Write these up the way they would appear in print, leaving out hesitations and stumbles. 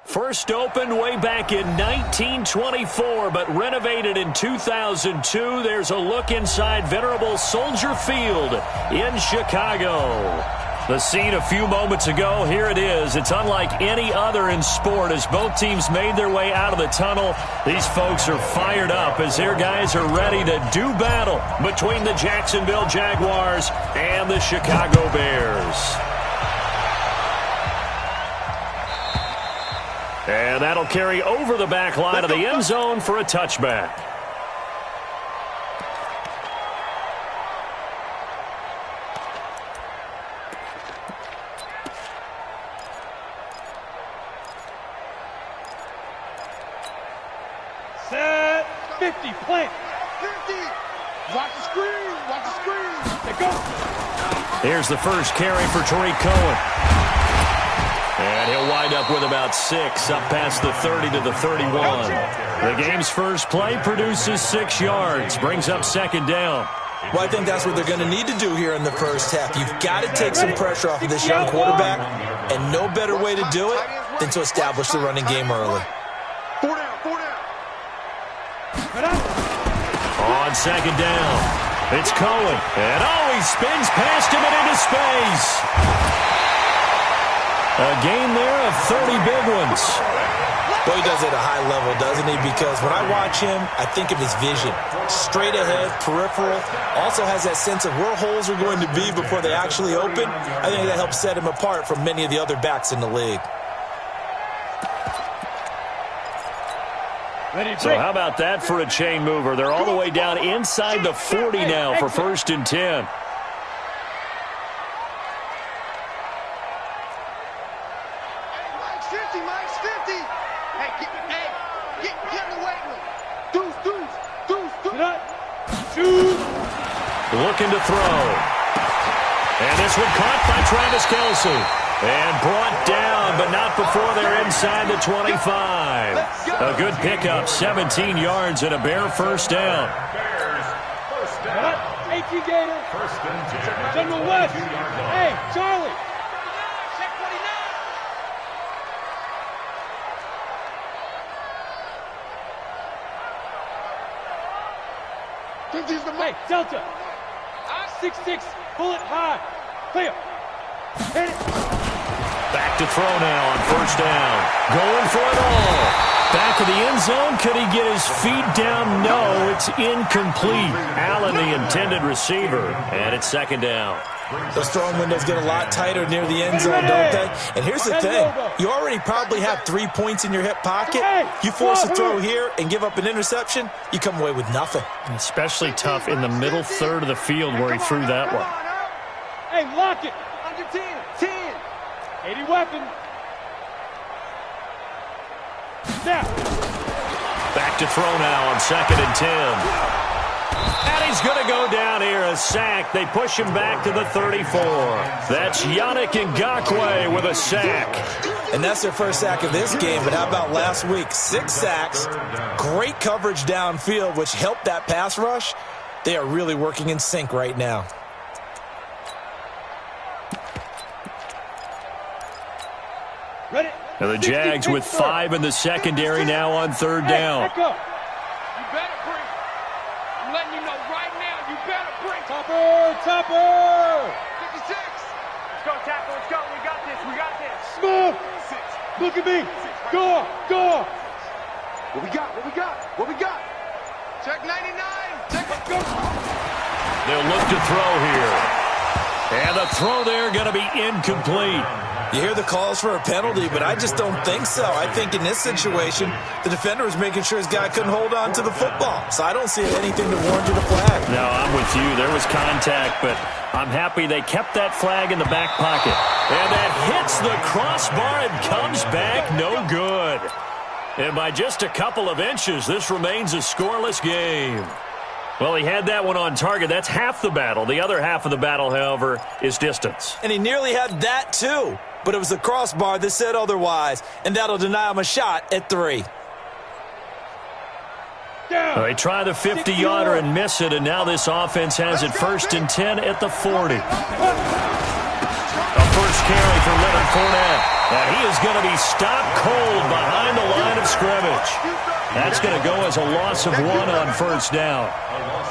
First opened way back in 1924, but renovated in 2002. There's a look inside venerable Soldier Field in Chicago. The scene a few moments ago, here it is. It's unlike any other in sport as both teams made their way out of the tunnel. These folks are fired up as their guys are ready to do battle between the Jacksonville Jaguars and the Chicago Bears. And that'll carry over the back line of the end zone for a touchback. Set 50, plant 50. Watch the screen, watch the screen. They go. Here's the first carry for Tariq Cohen. And he'll wind up with about 6 up past the 30 to the 31. The game's first play produces 6 yards, brings up second down. Well, I think that's what they're going to need to do here in the first half. You've got to take some pressure off of this young quarterback, and no better way to do it than to establish the running game early. 4 down, 4 down. On second down, it's Cohen. And he spins past him and into space. A gain there of 30 big ones. Well, he does it at a high level, doesn't he? Because when I watch him, I think of his vision. Straight ahead, peripheral. Also has that sense of where holes are going to be before they actually open. I think that helps set him apart from many of the other backs in the league. So how about that for a chain mover? They're all the way down inside the 40 now for 1st and 10. Looking to throw. And this one caught by Travis Kelce. And brought down, but not before they're inside the 25. A good pickup, 17 yards and a Bear first down. 18 Gator. General West. Hey, Charlie. Hey, Delta. 6-6, bullet high. Clear. Hit it. Back to throw now on first down. Going for it all. Back of the end zone. Could he get his feet down? No, it's incomplete. Allen, the intended receiver. And it's second down. Those throwing windows get a lot tighter near the end zone, don't they? And here's the thing. You already probably have 3 points in your hip pocket. You force a throw here and give up an interception, you come away with nothing. Especially tough in the middle third of the field where he threw that one. Hey, lock it. Under 10. 10. 80 weapon. Snap. Back to throw now on 2nd and 10. And he's going to go down here, a sack. They push him back to the 34. That's Yannick Ngakoue with a sack. And that's their first sack of this game, but how about last week? 6 sacks, great coverage downfield, which helped that pass rush. They are really working in sync right now. Ready? And the Jags with 5 in the secondary now on 3rd down. You better bring. I'm letting you know right now, you better bring. Topper! 56! Let's go, tackle, let's go. We got this, we got this. Smooth! Look at me! Go! What we got? Check 99! Check, let's go! They'll look to throw here. And the throw there going to be incomplete. You hear the calls for a penalty, but I just don't think so. I think in this situation, the defender was making sure his guy couldn't hold on to the football. So I don't see anything to warrant a flag. No, I'm with you. There was contact, but I'm happy they kept that flag in the back pocket. And that hits the crossbar and comes back no good. And by just a couple of inches, this remains a scoreless game. Well, he had that one on target. That's half the battle. The other half of the battle, however, is distance. And he nearly had that, too. But it was the crossbar that said otherwise, and that'll deny him a shot at 3. They try the 50-yarder and miss it, and now this offense has it 1st and 10 at the 40. A first first carry for Leonard Fournette. And he is going to be stopped cold behind the line of scrimmage. That's going to go as a loss of 1 on first down.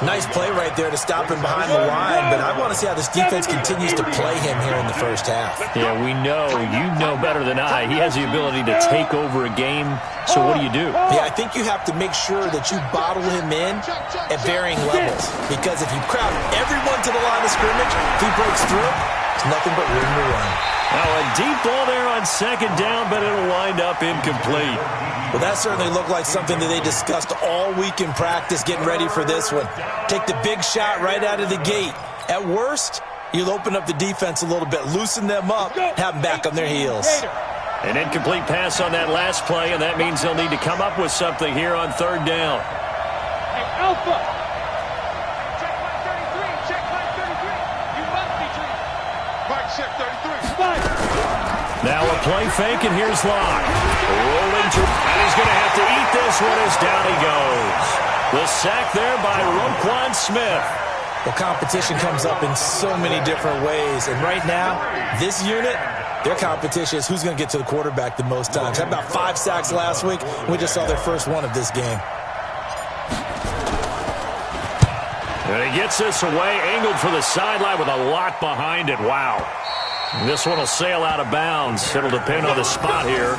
Nice play right there to stop him behind the line, but I want to see how this defense continues to play him here in the first half. Yeah, we know. You know better than I. He has the ability to take over a game, so what do you do? Yeah, I think you have to make sure that you bottle him in at varying levels, because if you crowd everyone to the line of scrimmage, if he breaks through, there's nothing but room to run. Now a deep ball there on second down, but it'll wind up incomplete. Well, that certainly looked like something that they discussed all week in practice getting ready for this one. Take the big shot right out of the gate. At worst, you'll open up the defense a little bit, loosen them up, have them back on their heels. An incomplete pass on that last play, and that means they'll need to come up with something here on third down. Hey, Alpha! Check my 33, check my 33. You must be treated. Mike, check 33. Spike! Now a play fake, and here's Locke. Rolling to, and he's going to have to eat this one as down he goes. The sack there by Roquan Smith. Well, competition comes up in so many different ways, and right now, this unit, their competition is who's going to get to the quarterback the most times. Had about 5 sacks last week. We just saw their first one of this game. And he gets this away, angled for the sideline with a lot behind it. Wow. This one will sail out of bounds. It'll depend on the spot here.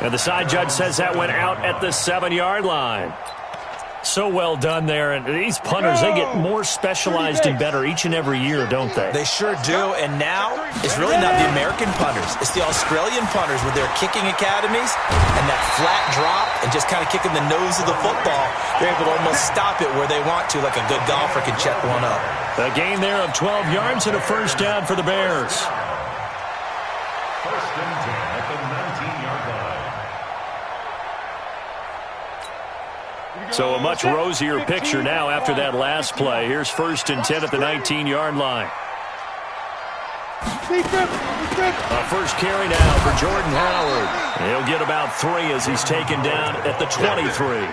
And the side judge says that went out at the 7-yard line. So well done there. And these punters, they get more specialized and better each and every year, don't they? They sure do. And now it's really not the American punters. It's the Australian punters with their kicking academies and that flat drop and just kind of kicking the nose of the football. They're able to almost stop it where they want to, like a good golfer can check one up. A gain there of 12 yards and a first down for the Bears. First and 10 at the 19-yard line. So a much rosier picture now after that last play. Here's first and 10 at the 19-yard line. A first carry now for Jordan Howard. He'll get about 3 as he's taken down at the 23.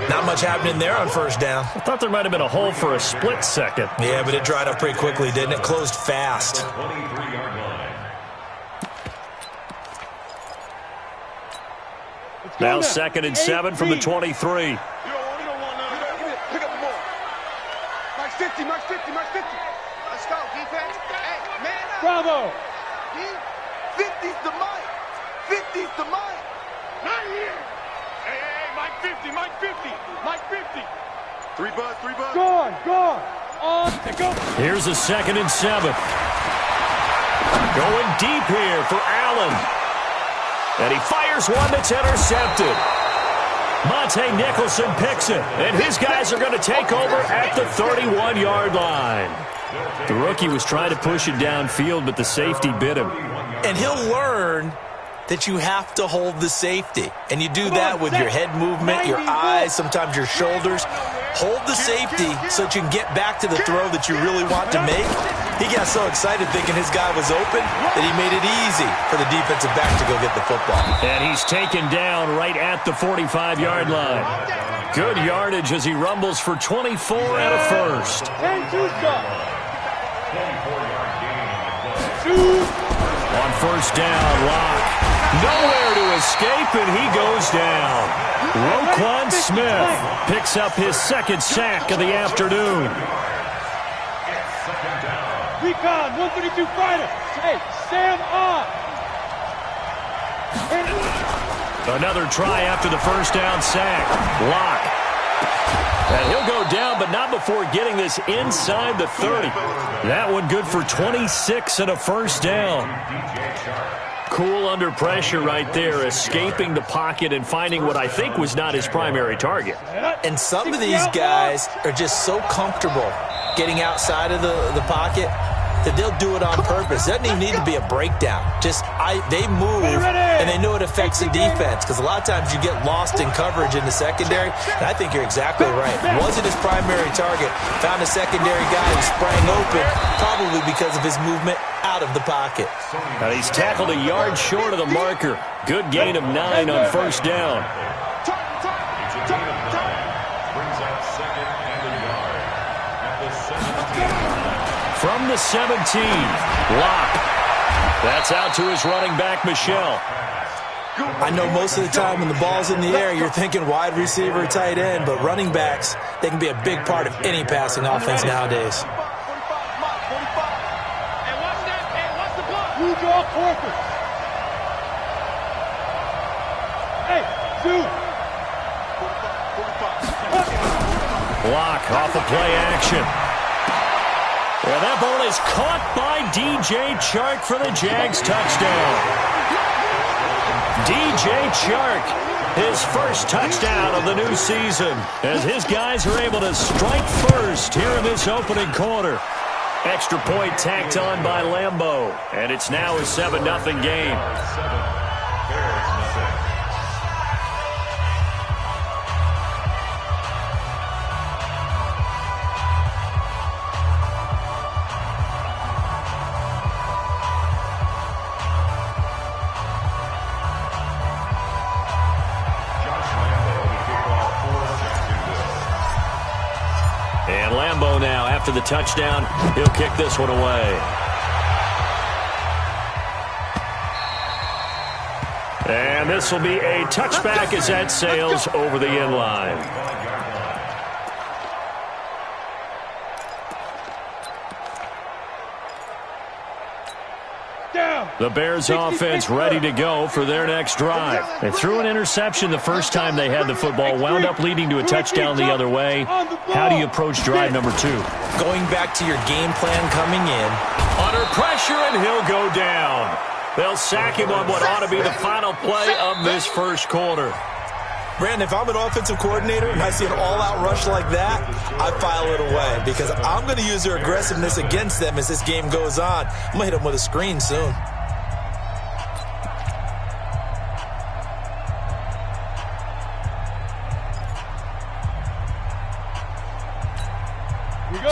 Not much happening there on first down. I thought there might have been a hole for a split second. Yeah, but it dried up pretty quickly, didn't it? Closed fast. 23-yard line. Now second and 7 from the 23. You don't want none of that. Give it. Pick up the ball. Mike 50, Mike 50, Mike 50. Let's go, defense. Hey, man up. Bravo. 50's the Mike. 50's the Mike. Not here. Hey, Mike 50, Mike 50, Mike 50. 3 bud, 3 bud. Go on. Go. Here's a second and 7. Going deep here for Allen. And he fires one that's intercepted. Monte Nicholson picks it. And his guys are going to take over at the 31-yard line. The rookie was trying to push it downfield, but the safety bit him. And he'll learn that you have to hold the safety. And you do that with your head movement, your eyes, sometimes your shoulders. Hold the safety so that you can get back to the throw that you really want to make. He got so excited thinking his guy was open that he made it easy for the defensive back to go get the football. And he's taken down right at the 45-yard line. Good yardage as he rumbles for 24 and a first. On first down, Locke. Nowhere to escape, and he goes down. Roquan Smith picks up his second sack of the afternoon. Recon, 132 fighter. Hey, stand up. Another try after the first down sack. Locke. And he'll go down, but not before getting this inside the 30. That one good for 26 and a first down. Cool under pressure right there, escaping the pocket and finding what I think was not his primary target. And some of these guys are just so comfortable getting outside of the pocket that they'll do it on purpose. It doesn't even need to be a breakdown. Just they move, and they know it affects the defense, because a lot of times you get lost in coverage in the secondary, and I think you're exactly right. Wasn't his primary target. Found a secondary guy who sprang open, probably because of his movement out of the pocket. And he's tackled a yard short of the marker. Good gain of 9 on first down. From the 17, Locke That's out to his running back, Michel. I know most of the time when the ball's in the air, you're thinking wide receiver, tight end, but running backs, they can be a big part of any passing offense nowadays. Block off the play action. Well, that ball is caught by DJ Chark for the Jags touchdown. DJ Chark, his first touchdown of the new season, as his guys are able to strike first here in this opening quarter. Extra point tacked on by Lambeau, and it's now a 7-0 game. And Lambeau now, after the touchdown, he'll kick this one away. And this will be a touchback as that sails over the end line. The Bears offense ready to go for their next drive. They threw an interception the first time they had the football, wound up leading to a touchdown the other way. How do you approach drive number 2? Going back to your game plan coming in. Under pressure, and he'll go down. They'll sack him on what ought to be the final play of this first quarter. Brandon, if I'm an offensive coordinator and I see an all-out rush like that, I file it away because I'm going to use their aggressiveness against them as this game goes on. I'm going to hit them with a screen soon.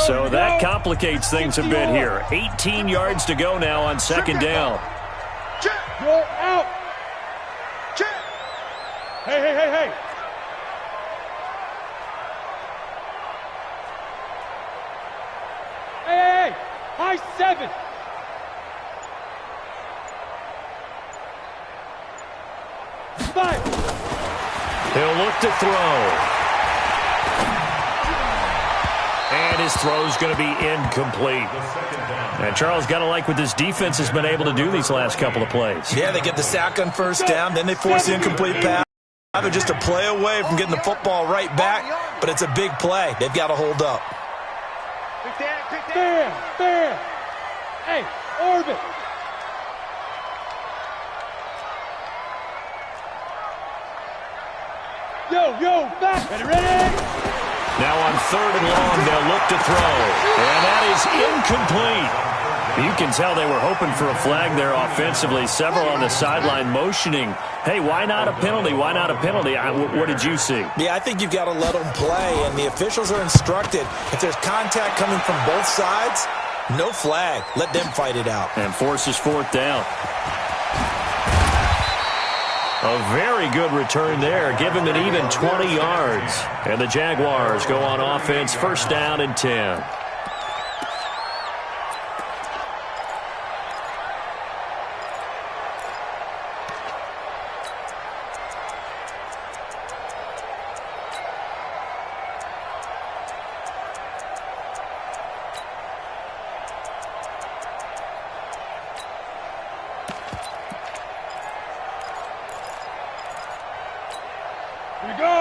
So that complicates things a bit here. 18 yards to go now on second down. Go out. Hey. Hey, high 7. Five. He'll look to throw. And his throw's going to be incomplete. And Charles, got to like what this defense has been able to do these last couple of plays. Yeah, they get the sack on first down, then they force the incomplete pass. They're just a play away from getting the football right back, but it's a big play. They've got to hold up. Fair. Hey, orbit. Yo, back. Ready? Now on third and long, they'll look to throw. And that is incomplete. You can tell they were hoping for a flag there offensively. Several on the sideline motioning. Hey, why not a penalty? Why not a penalty? What did you see? Yeah, I think you've got to let them play, and the officials are instructed. If there's contact coming from both sides, no flag. Let them fight it out. And forces fourth down. A very good return there. Give him an even 20 yards. And the Jaguars go on offense, first down and 10.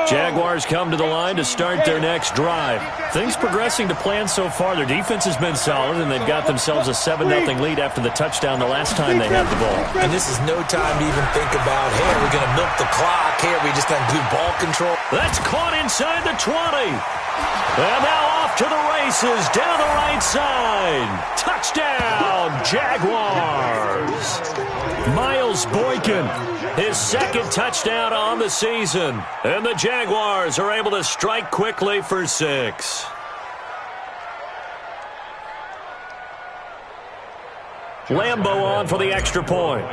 Jaguars come to the line to start their next drive. Things progressing to plan so far. Their defense has been solid, and they've got themselves a 7-0 lead after the touchdown the last time they had the ball. And this is no time to even think about, hey, are we going to milk the clock? Hey, are we just going to do ball control? That's caught inside the 20. And now off to the races down the right side. Touchdown, Jaguars. Miles Boykin, his second touchdown on the season. And the Jaguars are able to strike quickly for 6. Lambeau on for the extra point.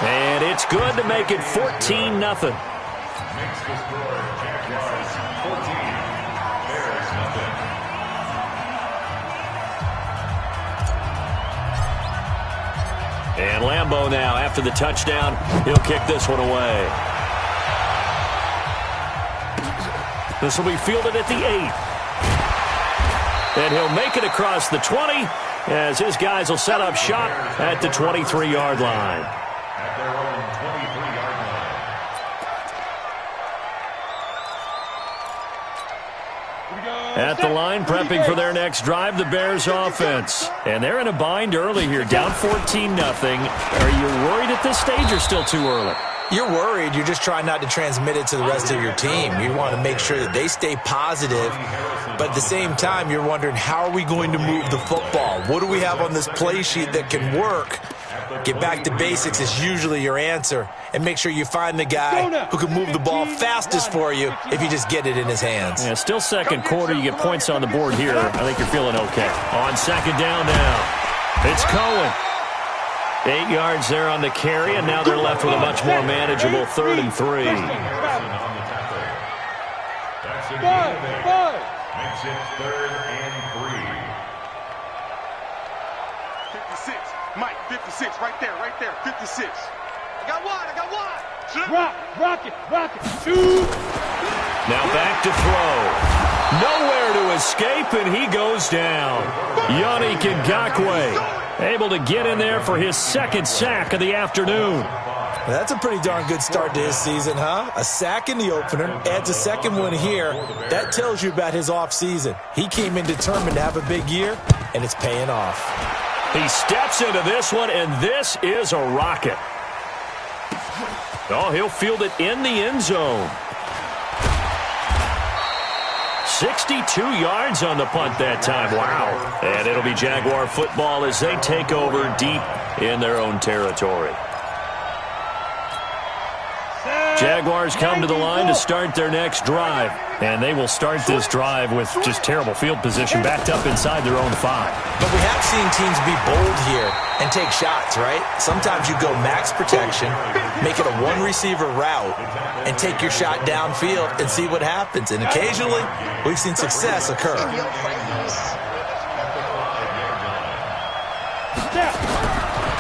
And it's good to make it 14-0. And Lambeau now, after the touchdown, he'll kick this one away. This will be fielded at the 8. And he'll make it across the 20 as his guys will set up shop at the 23-yard line. At their own 23-yard line. At the line, prepping for their next drive, the Bears offense. And they're in a bind early here, down 14-0. Are you worried at this stage or still too early? You're worried. You're just trying not to transmit it to the rest of your team. You want to make sure that they stay positive. But at the same time, you're wondering, how are we going to move the football? What do we have on this play sheet that can work? Get back to basics is usually your answer. And make sure you find the guy who can move the ball fastest for you if you just get it in his hands. Yeah, still second quarter. You get points on the board here. I think you're feeling okay. On second down now, it's Cohen. 8 yards there on the carry, and now they're left with a much more manageable 3rd and 3. Makes it 3rd and 3. 56. Mike, 56. Right there. 56. I got one. Rock it. 2. Now back to throw. Nowhere to escape, and he goes down. Yannick Ngakoue able to get in there for his second sack of the afternoon. That's a pretty darn good start to his season, huh? A sack in the opener, adds a second one here. That tells you about his offseason. He came in determined to have a big year, and it's paying off. He steps into this one, and this is a rocket. Oh, he'll field it in the end zone. 62 yards on the punt that time. Wow. And it'll be Jaguar football as they take over deep in their own territory. Jaguars come to the line to start their next drive. And they will start this drive with just terrible field position backed up inside their own 5. But we have seen teams be bold here and take shots, right? Sometimes you go max protection, make it a one-receiver route, and take your shot downfield and see what happens. And occasionally, we've seen success occur.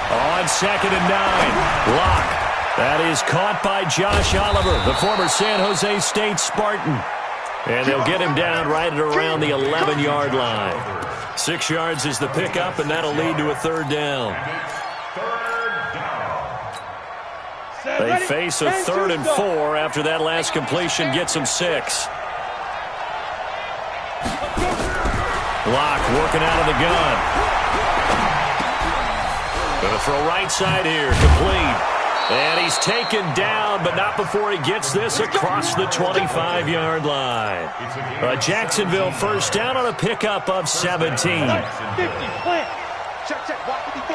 On 2nd and 9, Locke. That is caught by Josh Oliver, the former San Jose State Spartan. And they'll get him down right at around the 11-yard line. 6 yards is the pickup, and that'll lead to a 3rd down. They face a 3rd and 4 after that last completion gets them 6. Locke working out of the gun. Gonna throw right side here, complete. And he's taken down, but not before he gets this across the 25-yard line. A Jacksonville first down on a pickup of 17. 50, plant. Check. Walk 54.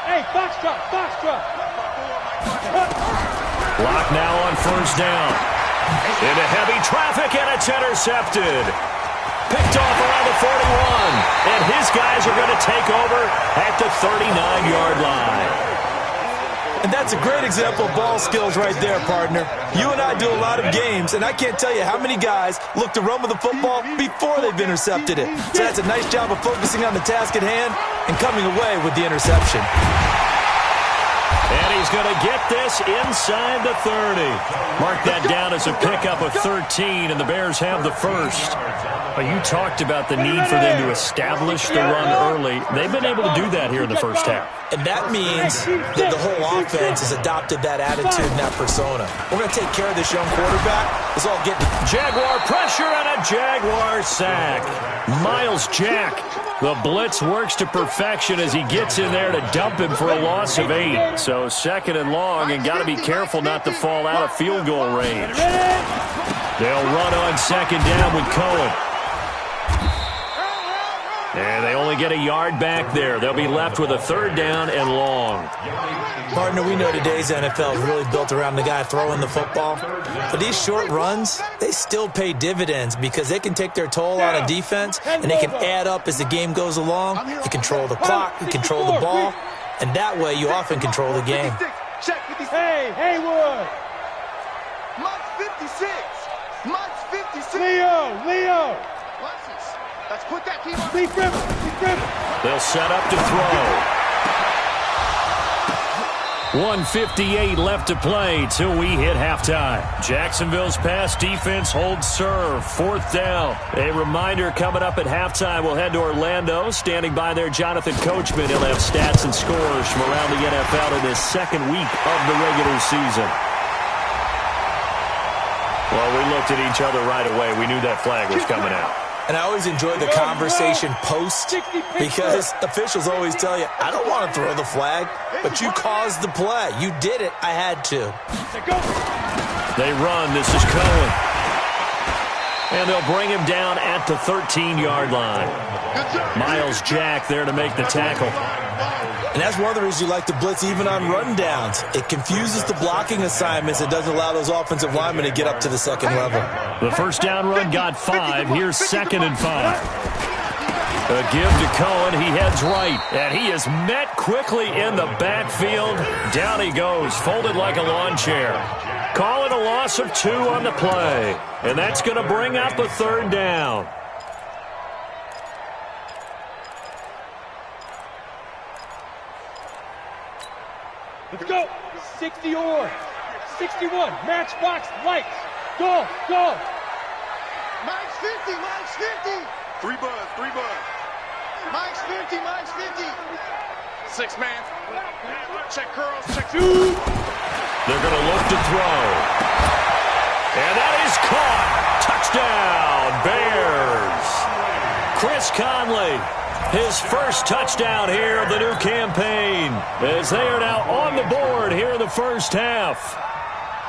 Hey, box drop. Locke now on first down. Into heavy traffic, and it's intercepted. Picked off around the 41, and his guys are going to take over at the 39-yard line. And that's a great example of ball skills right there, partner. You and I do a lot of games, and I can't tell you how many guys look to run with the football before they've intercepted it. So that's a nice job of focusing on the task at hand and coming away with the interception. And he's going to get this inside the 30. Mark that down as a pickup of 13, and the Bears have the first. Well, you talked about the need for them to establish the run early. They've been able to do that here in the first half. And that means that the whole offense has adopted that attitude and that persona. We're going to take care of this young quarterback. It's all getting Jaguar pressure and a Jaguar sack. Miles Jack. The blitz works to perfection as he gets in there to dump him for a loss of 8. So 2nd and long, and got to be careful not to fall out of field goal range. They'll run on 2nd down with Cohen. And they only get a yard back there. They'll be left with a 3rd down and long. Partner, we know today's NFL is really built around the guy throwing the football. But these short runs, they still pay dividends because they can take their toll on a defense, and they can add up as the game goes along. You control the clock, you control the ball, and that way you often control the game. Hey, Haywood. Mike's 56. Leo. Let's put that team on. They'll set up to throw. 1:58 left to play till we hit halftime. Jacksonville's pass defense holds serve. 4th down. A reminder coming up at halftime. We'll head to Orlando. Standing by there, Jonathan Coachman. He'll have stats and scores from around the NFL in this second week of the regular season. Well, we looked at each other right away. We knew that flag was coming out. And I always enjoy the conversation post because officials always tell you, I don't want to throw the flag, but you caused the play. You did it. I had to. They run. This is Cohen. And they'll bring him down at the 13-yard line. Miles Jack there to make the tackle. And that's one of the reasons you like to blitz even on rundowns. It confuses the blocking assignments. It doesn't allow those offensive linemen to get up to the second level. The first down run got 5. Here's 2nd and 5. A give to Cohen. He heads right. And he is met quickly in the backfield. Down he goes, folded like a lawn chair. Call it a loss of 2 on the play. And that's going to bring up a 3rd down. Let's go. 60 or 61. Matchbox lights. Go, go. Mike's 50, Mike's 50. 3 buzz. Mike's 50, Mike's 50. 6 man. Check curls, check 2. They're going to look to throw. And that is caught. Touchdown, Bears. Chris Conley, his first touchdown here of the new campaign, as they are now on the board here in the first half.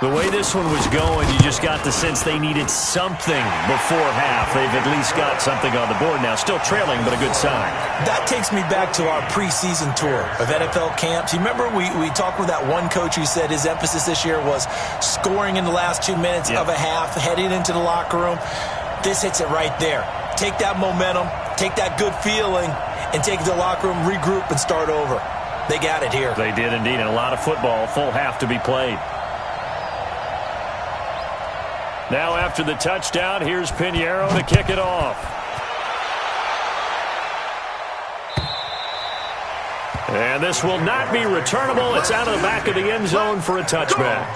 The way this one was going, you just got the sense they needed something before half. They've at least got something on the board now. Still trailing, but a good sign. That takes me back to our preseason tour of NFL camps. You remember we talked with that one coach who said his emphasis this year was scoring in the last 2 minutes of a half, heading into the locker room. This hits it right there. Take that momentum, take that good feeling, and take it to the locker room, regroup, and start over. They got it here. They did indeed, and a lot of football, full half to be played. Now after the touchdown, here's Pinheiro to kick it off. And this will not be returnable. It's out of the back of the end zone for a touchback.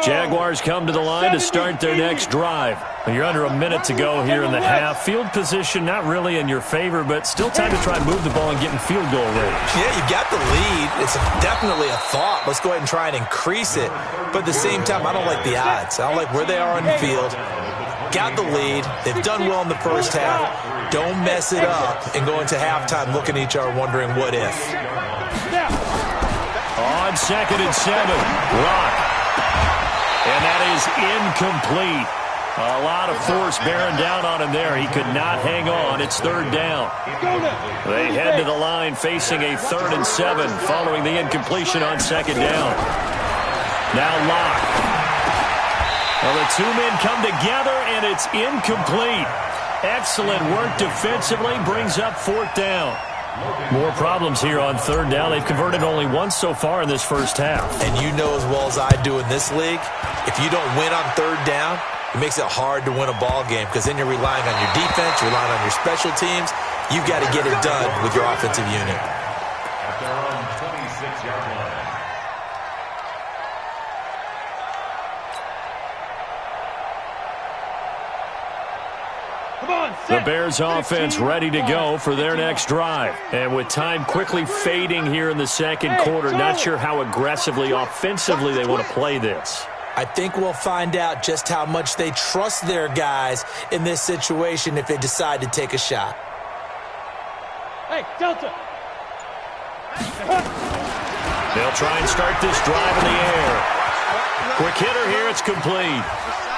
Jaguars come to the line to start their next drive. You're under a minute to go here in the half. Field position not really in your favor, but still time to try and move the ball and get in field goal range. Yeah, you got the lead. It's definitely a thought. Let's go ahead and try and increase it. But at the same time, I don't like the odds. I don't like where they are on the field. Got the lead. They've done well in the first half. Don't mess it up and go into halftime looking at each other wondering what if. On 2nd and 7, Rock. And that is incomplete. A lot of force bearing down on him there. He could not hang on. It's 3rd down. They head to the line facing a 3rd and 7 following the incompletion on 2nd down. Now Locke. Well, the 2 men come together, and it's incomplete. Excellent work defensively. Brings up 4th down. More problems here on 3rd down. They've converted only once so far in this first half. And you know as well as I do in this league, if you don't win on 3rd down, it makes it hard to win a ball game because then you're relying on your defense, you're relying on your special teams. You've got to get it done with your offensive unit. At their own 26-yard line. The Bears offense ready to go for their next drive. And with time quickly fading here in the second quarter, not sure how aggressively, offensively they want to play this. I think we'll find out just how much they trust their guys in this situation if they decide to take a shot. Hey, Delta. They'll try and start this drive in the air. Quick hitter here, it's complete.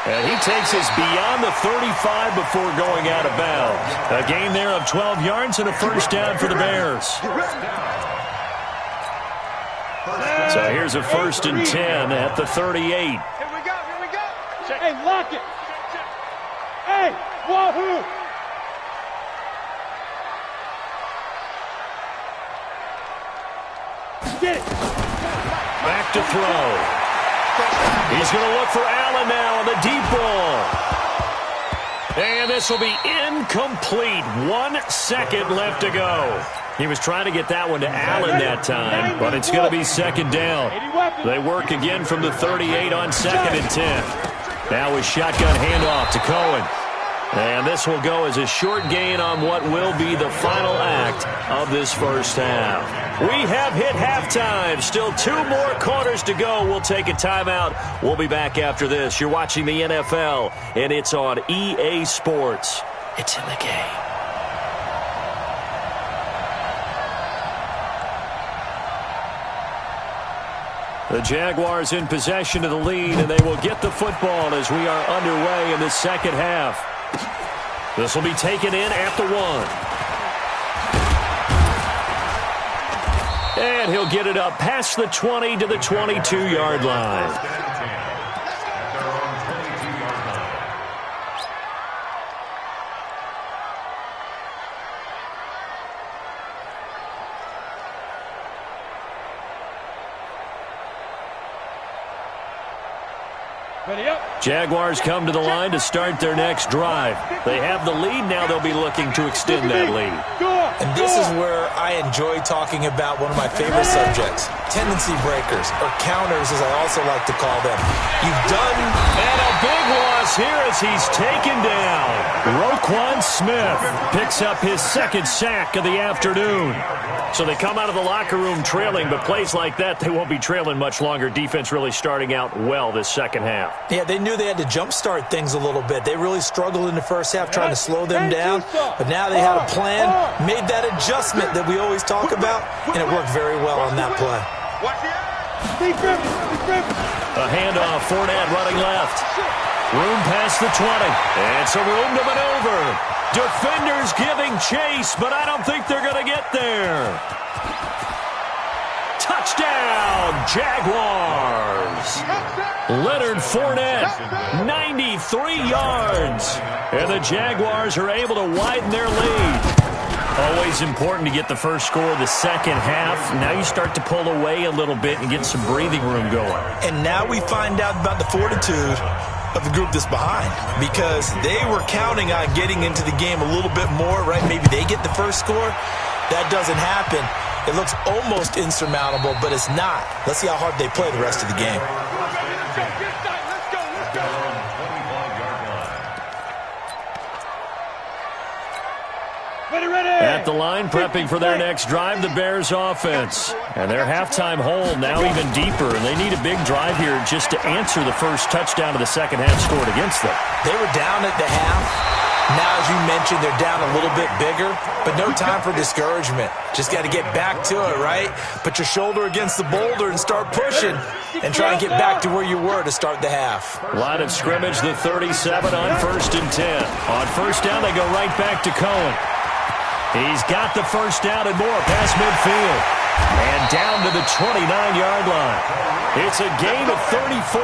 And he takes us beyond the 35 before going out of bounds. A gain there of 12 yards and a first down for the Bears. So here's a 1st and 10 at the 38. Here we go, here we go. Hey, lock it. Back to throw. He's going to look for Allen now on the deep ball. And this will be incomplete. 1 second left to go. He was trying to get that one to Allen that time, but it's going to be second down. They work again from the 38 on 2nd and 10. Now a shotgun handoff to Cohen. And this will go as a short gain on what will be the final act of this first half. We have hit halftime. Still 2 more quarters to go. We'll take a timeout. We'll be back after this. You're watching the NFL, and it's on EA Sports. It's in the game. The Jaguars in possession of the lead, and they will get the football as we are underway in the second half. This will be taken in at the 1. And he'll get it up past the 20 to the 22-yard line. Jaguars come to the line to start their next drive. They have the lead. Now they'll be looking to extend that lead. And this is where I enjoy talking about one of my favorite subjects, tendency breakers, or counters as I also like to call them. You've done... And a big loss here as he's taken down. Roquan Smith picks up his 2nd sack of the afternoon. So they come out of the locker room trailing, but plays like that, they won't be trailing much longer. Defense really starting out well this second half. Yeah, they knew they had to jumpstart things a little bit. They really struggled in the first half trying to slow them down, but now they had a plan, made that adjustment that we always talk about, and it worked very well on that play. A handoff, Fournette running left. Room past the 20. And some room to maneuver. Defenders giving chase, but I don't think they're going to get there. Touchdown, Jaguars. Leonard Fournette, 93 yards. And the Jaguars are able to widen their lead. Always important to get the first score of the second half. Now you start to pull away a little bit and get some breathing room going. And now we find out about the fortitude of the group that's behind, because they were counting on getting into the game a little bit more, right? Maybe they get the first score. That doesn't happen. It looks almost insurmountable, but it's not. Let's see how hard they play the rest of the game. At the line, prepping for their next drive, the Bears offense. And their halftime hole now even deeper, and they need a big drive here just to answer the first touchdown of the second half scored against them. They were down at the half. Now, as you mentioned, they're down a little bit bigger, but no time for discouragement. Just got to get back to it, right? Put your shoulder against the boulder and start pushing, and try and get back to where you were to start the half. Line of scrimmage, the 37 on 1st and 10. On first down, they go right back to Cohen. He's got the first down and more past midfield. And down to the 29-yard line. It's a gain of 34.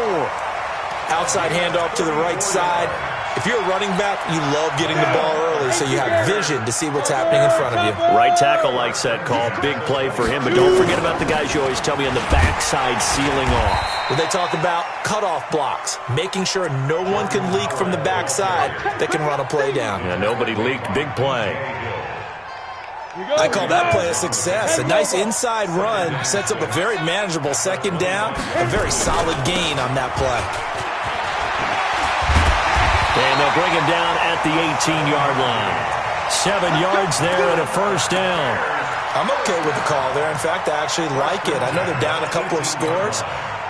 Outside handoff to the right side. If you're a running back, you love getting the ball early so you have vision to see what's happening in front of you. Right tackle likes that call. Big play for him. But don't forget about the guys you always tell me on the backside sealing off. When they talk about cutoff blocks, making sure no one can leak from the backside that can run a play down. Yeah, nobody leaked. Big play. I call that play a success. A nice inside run sets up a very manageable second down. A very solid gain on that play. And they'll bring him down at the 18-yard line. 7 yards there and a first down. I'm okay with the call there. In fact, I actually like it. I know they're down a couple of scores,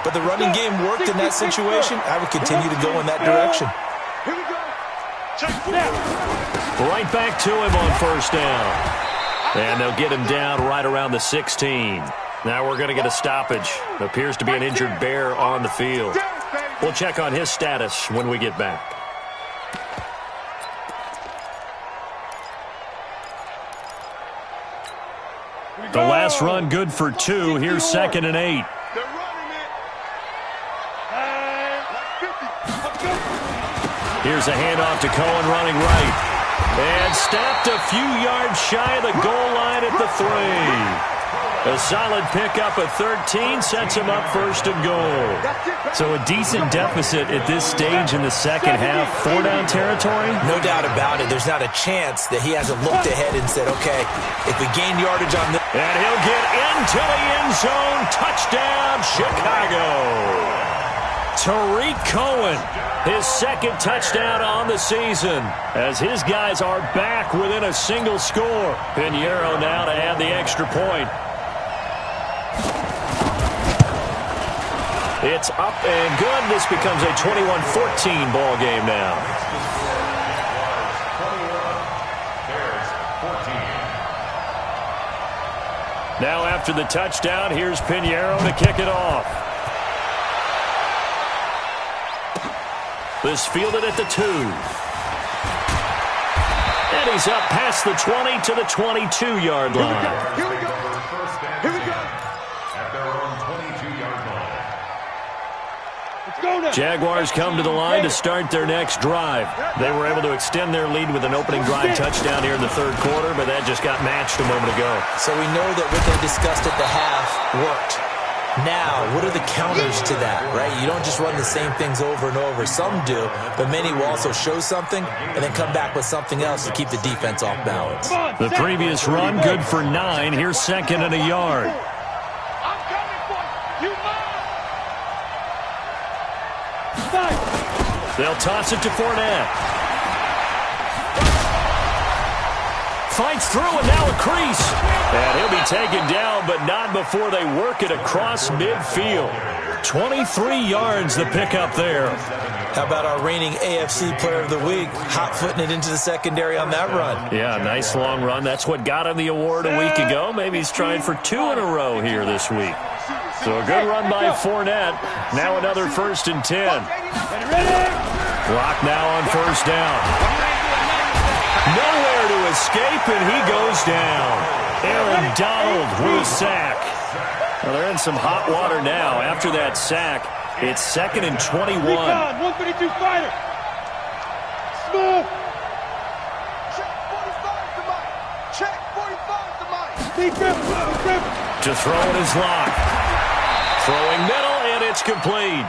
but the running game worked in that situation. I would continue to go in that direction. Right back to him on first down. And they'll get him down right around the 16. Now we're going to get a stoppage. Appears to be an injured Bear on the field. We'll check on his status when we get back. The last run good for 2. Here's 2nd and 8. Here's Here's a handoff to Cohen running right. And stopped a few yards shy of the goal line at the 3. A solid pickup of 13 sets him up first and goal. So a decent deficit at this stage in the second half. 4-down territory? No doubt about it. There's not a chance that he hasn't looked ahead and said, okay, if we gain yardage on this. And he'll get into the end zone. Touchdown, Chicago. Tariq Cohen, his second touchdown on the season, as his guys are back within a single score. Pinheiro now to add the extra point. It's up and good. This becomes a 21-14 ball game now. Now after the touchdown, here's Pinheiro to kick it off. This fielded at the 2. And he's up past the 20 to the 22-yard line. Here we go. Here we go. At their own 22-yard line. Let's go now. Jaguars come to the line to start their next drive. They were able to extend their lead with an opening drive touchdown here in the third quarter, but that just got matched a moment ago. So we know that what they discussed at the half worked. Now, what are the counters to that, right? You don't just run the same things over and over. Some do, but many will also show something and then come back with something else to keep the defense off balance. The previous run, good for 9. Here's second and a yard. I'm coming for you. You mine. They'll toss it to Fournette. Fights through and now a crease. And he'll be taken down, but not before they work it across midfield. 23 yards the pickup there. How about our reigning AFC Player of the Week, hot-footing it into the secondary on that run? Yeah, nice long run. That's what got him the award a week ago. Maybe he's trying for 2 in a row here this week. So a good run by Fournette. Now another 1st and 10. Clock now on first down. Nowhere to escape, and he goes down. Aaron Donald with a sack. Well, they're in some hot water now. After that sack, it's 2nd and 21. 132 fighter. Smooth. Check 45 to Mike. Check 45 to Mike. Defense. To throw in his lock. Throwing middle, and it's complete.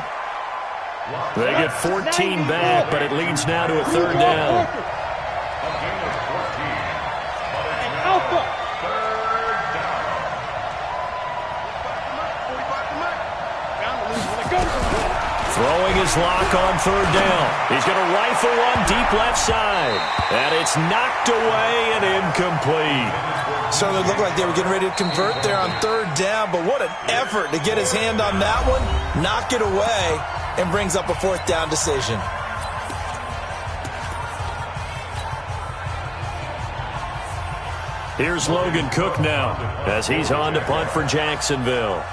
They get 14 back, but it leads now to a 3rd down. Alpha. Throwing his lock on 3rd down. He's going to rifle one deep left side. And it's knocked away and incomplete. Certainly looked like they were getting ready to convert there on 3rd down, but what an effort to get his hand on that one, knock it away, and brings up a 4th down decision. Here's Logan Cook now as he's on to punt for Jacksonville.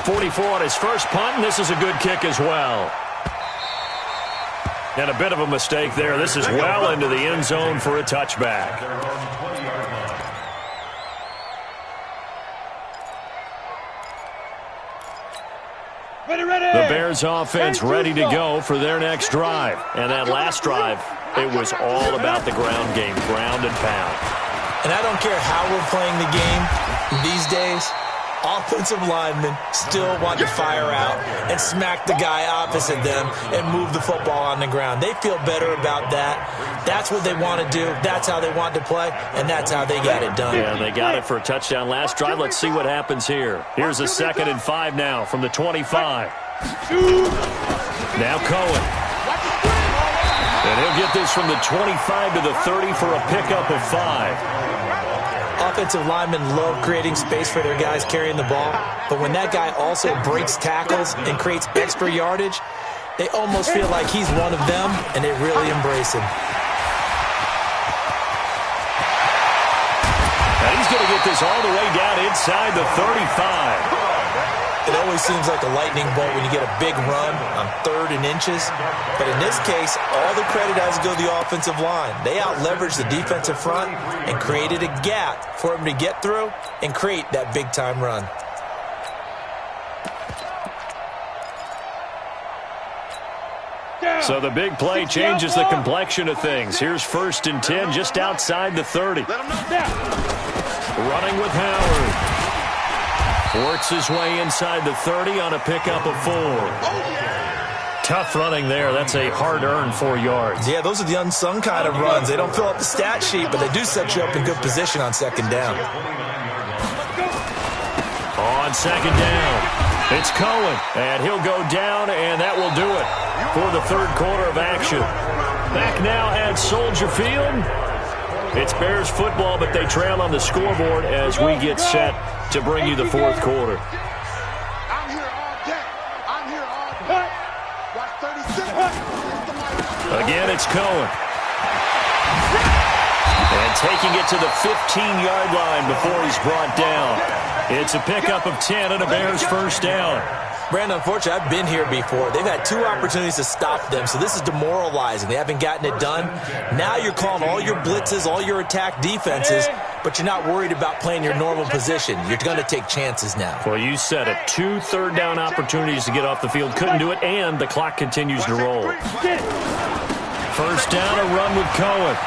.44 on his first punt, and this is a good kick as well. And a bit of a mistake there. This is well into the end zone for a touchback. The Bears offense ready to go for their next drive. And that last drive, it was all about the ground game, ground and pound. And I don't care how we're playing the game these days, offensive linemen still want to fire out and smack the guy opposite them and move the football on the ground. They feel better about that. That's what they want to do. That's how they want to play, and that's how they got it done. Yeah, they got it for a touchdown last drive. Let's see what happens here. Here's a 2nd and 5 now from the 25. Now Cohen. And he'll get this from the 25 to the 30 for a pickup of 5. Offensive linemen love creating space for their guys carrying the ball, but when that guy also breaks tackles and creates extra yardage, they almost feel like he's one of them, and they really embrace him. And he's going to get this all the way down inside the 35. It always seems like a lightning bolt when you get a big run on 3rd and inches. But in this case, all the credit has to go to the offensive line. They out-leveraged the defensive front and created a gap for him to get through and create that big-time run. So the big play changes the complexion of things. Here's 1st and 10 just outside the 30. Running with Howard. Works his way inside the 30 on a pickup of 4. Tough running there. That's a hard-earned 4 yards. Yeah, those are the unsung kind of runs. They don't fill up the stat sheet, but they do set you up in good position on 2nd down. On 2nd down, it's Cohen, and he'll go down, and that will do it for the 3rd quarter of action. Back now at Soldier Field. It's Bears football, but they trail on the scoreboard as we get set to bring you the 4th quarter. I'm here all day. I'm here all day. Watch 36. Again, it's Cohen. And taking it to the 15-yard line before he's brought down. It's a pickup of 10 and a Bears 1st down. Brandon, unfortunately, I've been here before. They've had 2 opportunities to stop them, so this is demoralizing. They haven't gotten it done. Now you're calling all your blitzes, all your attack defenses, but you're not worried about playing your normal position. You're going to take chances now. Well, you said it. 2 third-down opportunities to get off the field. Couldn't do it, and the clock continues to roll. 1st down, a run with Cohen.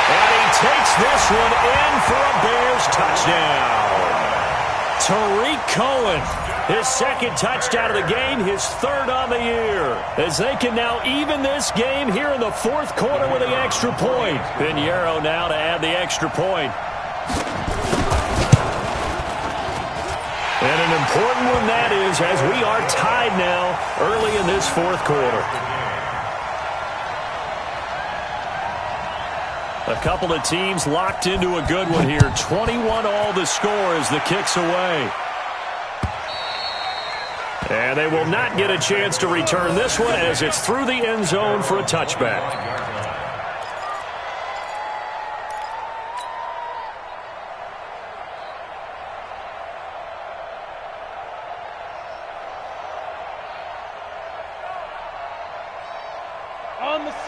And he takes this one in for a Bears touchdown. Tariq Cohen, his 2nd touchdown of the game, his 3rd on the year. As they can now even this game here in the 4th quarter with the extra point. Pinheiro now to add the extra point. And an important one that is, as we are tied now early in this 4th quarter. A couple of teams locked into a good one here. 21 all the score as the kick's away. And they will not get a chance to return this one as it's through the end zone for a touchback.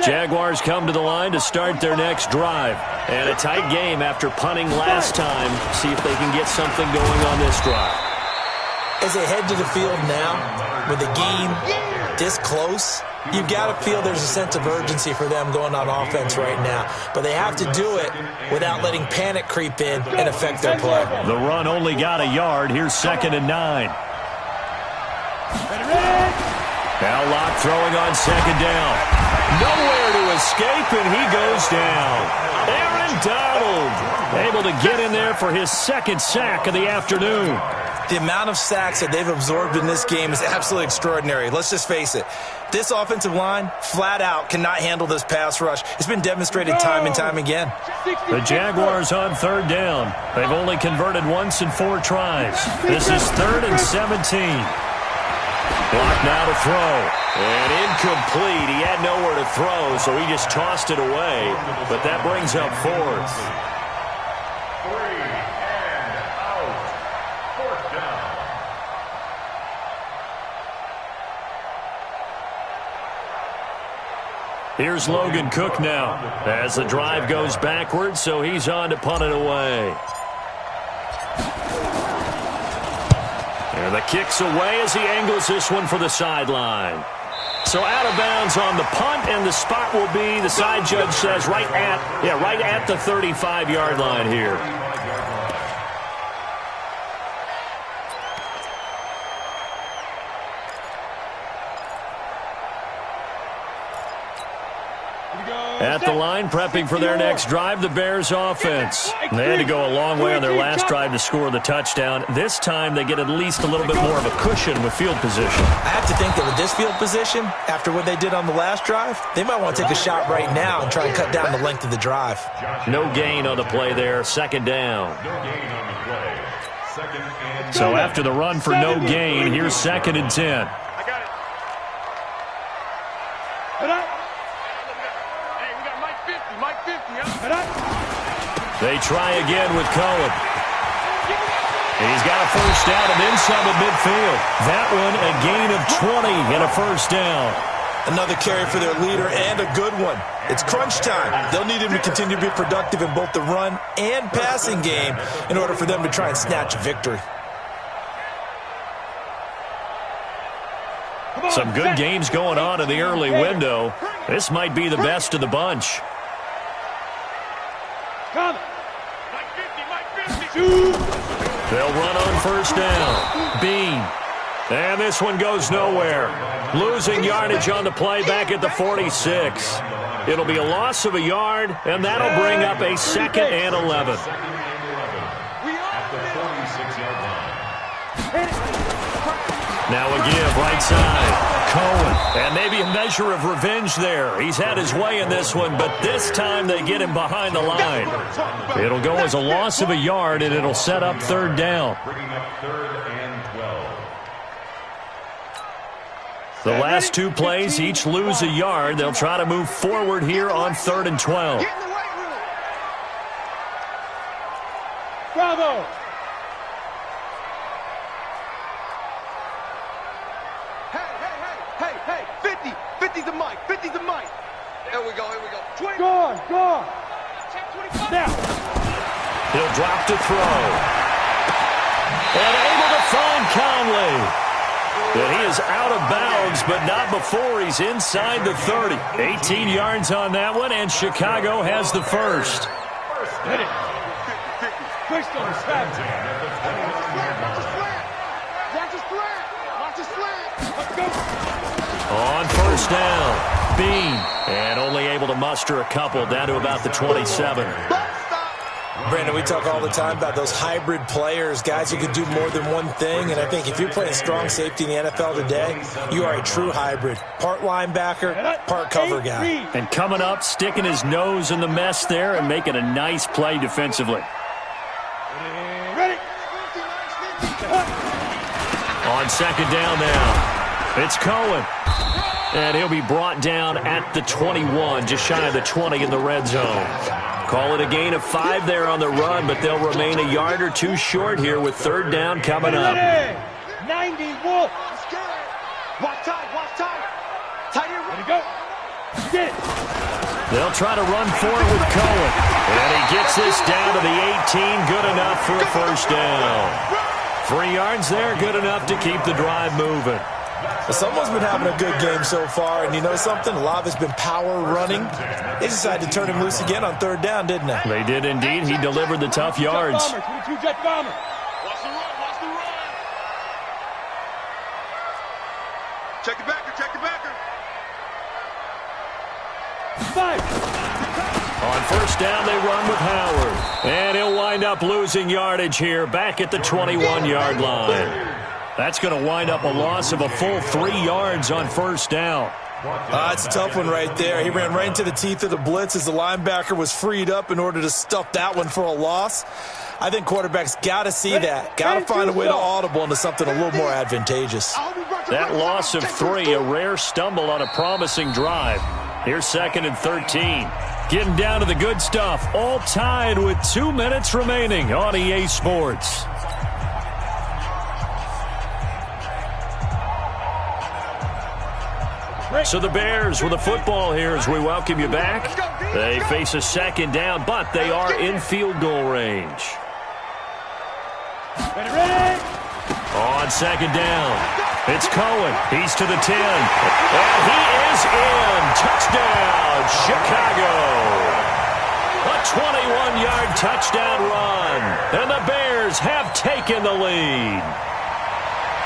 Jaguars come to the line to start their next drive. And a tight game after punting last time. See if they can get something going on this drive. As they head to the field now, with the game this close, you've got to feel there's a sense of urgency for them going on offense right now. But they have to do it without letting panic creep in and affect their play. The run only got a yard. Here's 2nd and 9. Now Locke throwing on 2nd down. Nowhere to escape, and he goes down. Aaron Donald able to get in there for his 2nd sack of the afternoon. The amount of sacks that they've absorbed in this game is absolutely extraordinary. Let's just face it. This offensive line, flat out, cannot handle this pass rush. It's been demonstrated time and time again. The Jaguars on 3rd down. They've only converted once in 4 tries. This is 3rd and 17. Block now to throw. And incomplete. He had nowhere to throw, so he just tossed it away. But that brings up 4th. Here's Logan Cook now as the drive goes backwards, so he's on to punt it away. And the kick's away as he angles this one for the sideline. So out of bounds on the punt, and the spot will be, the side judge says, right at the 35-yard line here. At the line, prepping for their next drive, the Bears offense. They had to go a long way on their last drive to score the touchdown. This time, they get at least a little bit more of a cushion with field position. I have to think that with this field position, after what they did on the last drive, they might want to take a shot right now and try and cut down the length of the drive. No gain on the play there, 2nd down. So after the run for no gain, here's 2nd and 10. They try again with Cohen. And he's got a 1st down and then some at midfield. That one a gain of 20 and a 1st down. Another carry for their leader and a good one. It's crunch time. They'll need him to continue to be productive in both the run and passing game in order for them to try and snatch a victory. Some good games going on in the early window. This might be the best of the bunch. They'll run on first down. Bean. And this one goes nowhere. Losing yardage on the play back at the 46. It'll be a loss of a yard, and that'll bring up a 2nd and 11. Now a give, right side. Cohen. And maybe a measure of revenge there. He's had his way in this one, but this time they get him behind the line. It'll go as a loss of a yard, and it'll set up 3rd down. The last 2 plays each lose a yard. They'll try to move forward here on 3rd and 12. Bravo! Hey, 50. 50's the mic. 50's the mic. Here we go. 20. Go. Now. He'll drop to throw. And able to find Conley. And he is out of bounds, but not before he's inside the 30. 18 yards on that one, and Chicago has the first. Hit it. Watch the slant. Let's go. On first down, Bean. And only able to muster a couple down to about the 27. Brandon, we talk all the time about those hybrid players, guys who can do more than one thing, and I think if you're playing strong safety in the NFL today, you are a true hybrid. Part linebacker, part cover guy. And coming up, sticking his nose in the mess there and making a nice play defensively. Ready. On 2nd down now, it's Cohen. And he'll be brought down at the 21, just shy of the 20 in the red zone. Call it a gain of 5 there on the run, but they'll remain a yard or 2 short here with 3rd down coming up. 90, Wolf. Watch time. Tight here. Ready, go. Get it. They'll try to run for it with Cohen. And he gets this down to the 18, good enough for a first down. 3 yards there, good enough to keep the drive moving. Well, someone's been having a good game so far, and you know something? A lot of it's been power running. They decided to turn him loose again on 3rd down, didn't they? They did indeed. He delivered the tough yards. 22 jet bomber. Watch the run. Check the backer. 5. On first down, they run with Howard. And he'll wind up losing yardage here back at the 21-yard line. That's going to wind up a loss of a full 3 yards on first down. It's a tough one right there. He ran right into the teeth of the blitz as the linebacker was freed up in order to stuff that one for a loss. I think quarterbacks got to see that. Got to find a way to audible into something a little more advantageous. That loss of 3, a rare stumble on a promising drive. Here's 2nd and 13. Getting down to the good stuff. All tied with 2 minutes remaining on EA Sports. So the Bears with a football here as we welcome you back. They face a 2nd down, but they are in field goal range. Ready. On 2nd down, it's Cohen. He's to the 10. And he is in. Touchdown, Chicago. A 21-yard touchdown run. And the Bears have taken the lead.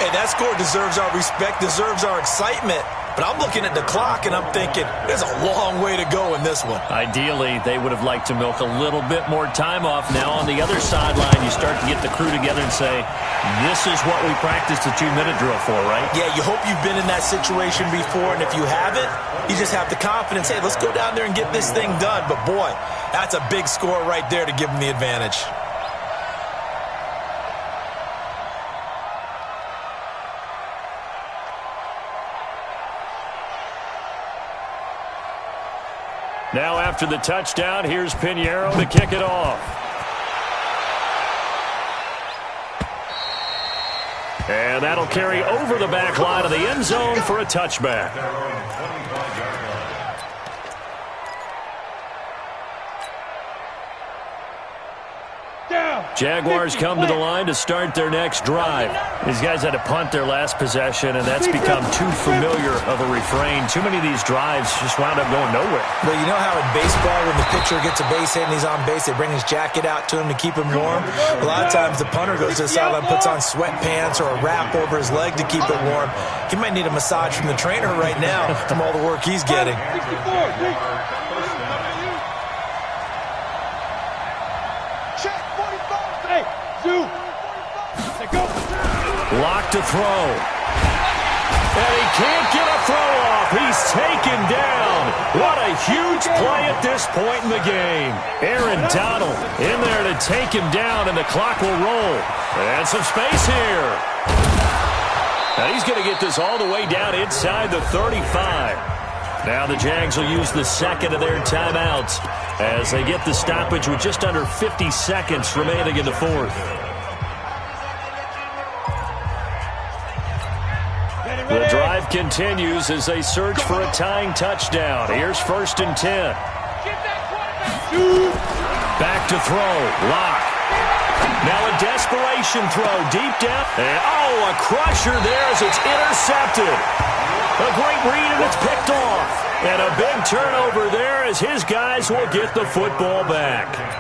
Hey, that score deserves our respect, deserves our excitement. But I'm looking at the clock, and I'm thinking, there's a long way to go in this one. Ideally, they would have liked to milk a little bit more time off. Now, on the other sideline, you start to get the crew together and say, this is what we practiced the 2-minute drill for, right? Yeah, you hope you've been in that situation before, and if you haven't, you just have the confidence, hey, let's go down there and get this thing done. But, boy, that's a big score right there to give them the advantage. Now after the touchdown, here's Pinheiro to kick it off. And that'll carry over the back line of the end zone for a touchback. Down. Jaguars come to the line to start their next drive. These guys had to punt their last possession, and that's become too familiar of a refrain. Too many of these drives just wound up going nowhere. Well, you know how in baseball, when the pitcher gets a base hit and he's on base, they bring his jacket out to him to keep him warm? A lot of times the punter goes to the sideline, puts on sweatpants or a wrap over his leg to keep it warm. He might need a massage from the trainer right now from all the work he's getting. Locked to throw. And he can't get a throw off. He's taken down. What a huge play at this point in the game. Aaron Donald in there to take him down, and the clock will roll. And some space here. Now he's going to get this all the way down inside the 35. Now the Jags will use the second of their timeouts as they get the stoppage with just under 50 seconds remaining in the fourth. The drive continues as they search for a tying touchdown. Here's 1st and 10. Back to throw. Lock. Now a desperation throw deep down. And, a crusher there as it's intercepted. A great read, and it's picked off. And a big turnover there as his guys will get the football back.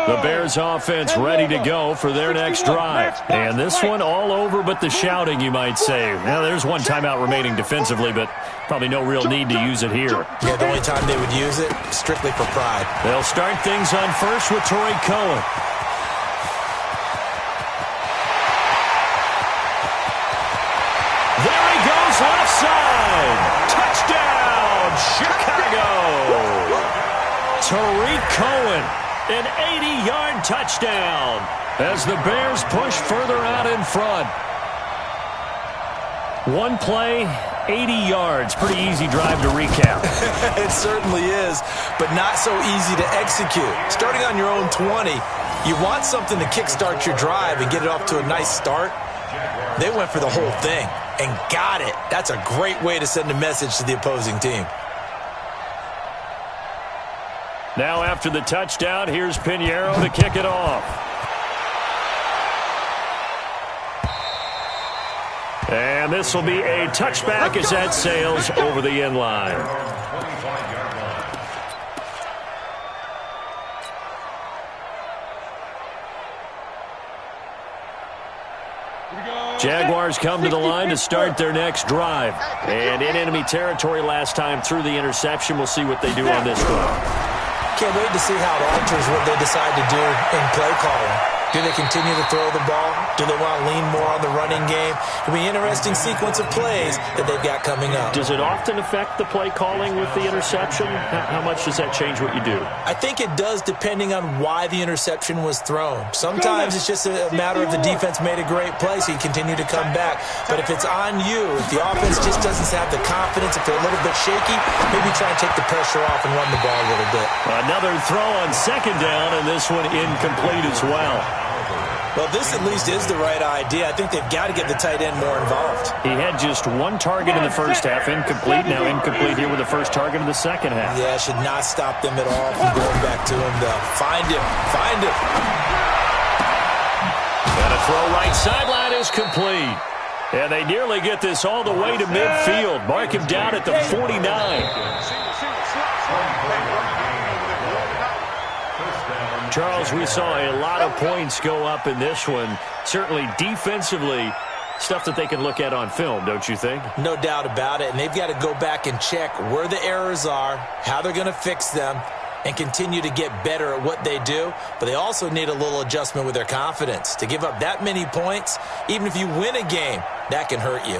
The Bears offense ready to go for their next drive. And this one all over but the shouting, you might say. Now, there's one timeout remaining defensively, but probably no real need to use it here. Yeah, the only time they would use it, strictly for pride. They'll start things on first with Tariq Cohen. There he goes, left side. Touchdown, Chicago. Tariq Cohen. An 80-yard touchdown as the Bears push further out in front. One play, 80 yards. Pretty easy drive to recap. It certainly is, but not so easy to execute. Starting on your own 20, you want something to kickstart your drive and get it off to a nice start. They went for the whole thing and got it. That's a great way to send a message to the opposing team. Now after the touchdown, here's Pinheiro to kick it off. And this will be a touchback as that sails over the end line. Jaguars come to the line to start their next drive. And in enemy territory last time through the interception. We'll see what they do on this one. Can't wait to see how it alters what they decide to do in play calling. Do they continue to throw the ball? Do they want to lean more on the running game? It'll be an interesting sequence of plays that they've got coming up. Does it often affect the play calling with the interception? How much does that change what you do? I think it does, depending on why the interception was thrown. Sometimes it's just a matter of the defense made a great play, so you continue to come back. But if it's on you, if the offense just doesn't have the confidence, if they're a little bit shaky, maybe try and take the pressure off and run the ball a little bit. Another throw on second down, and this one incomplete as well. Well, this at least is the right idea. I think they've got to get the tight end more involved. He had just one target in the first half, incomplete. Now incomplete here with the first target of the second half. Yeah, should not stop them at all from going back to him, though. Find him. Find him. And a throw right sideline is complete. And they nearly get this all the way to midfield. Mark him down at the 49. Charles, we saw a lot of points go up in this one. Certainly defensively, stuff that they can look at on film, don't you think? No doubt about it. And they've got to go back and check where the errors are, how they're going to fix them, and continue to get better at what they do. But they also need a little adjustment with their confidence. To give up that many points, even if you win a game, that can hurt you.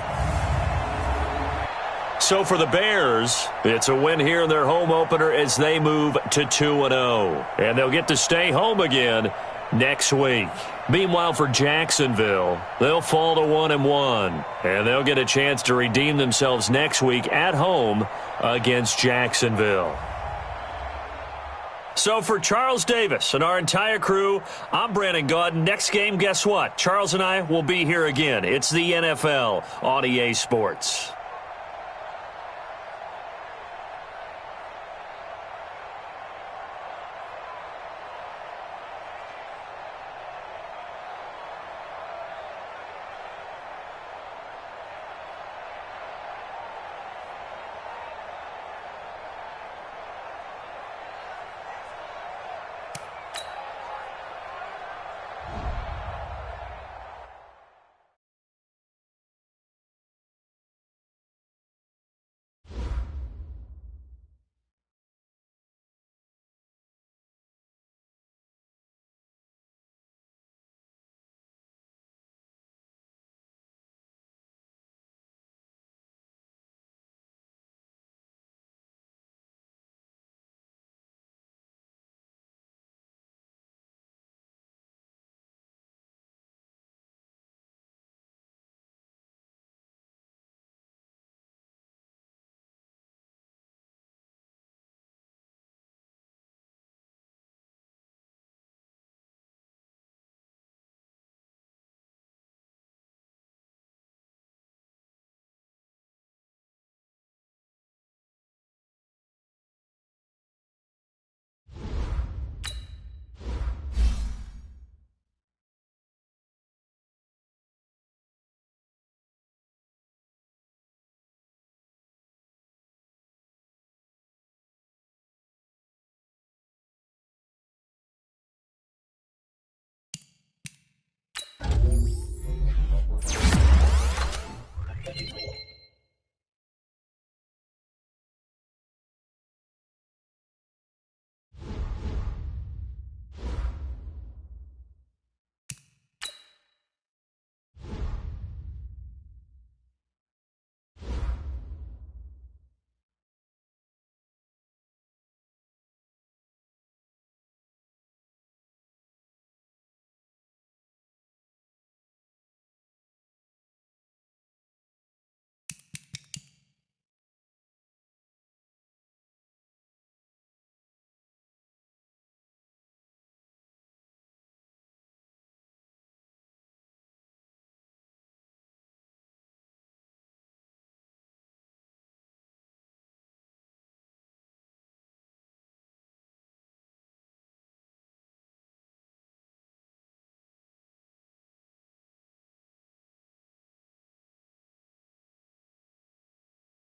So for the Bears, it's a win here in their home opener as they move to 2-0. And they'll get to stay home again next week. Meanwhile, for Jacksonville, they'll fall to 1-1. And they'll get a chance to redeem themselves next week at home against Jacksonville. So for Charles Davis and our entire crew, I'm Brandon Gaudin. Next game, guess what? Charles and I will be here again. It's the NFL on EA Sports.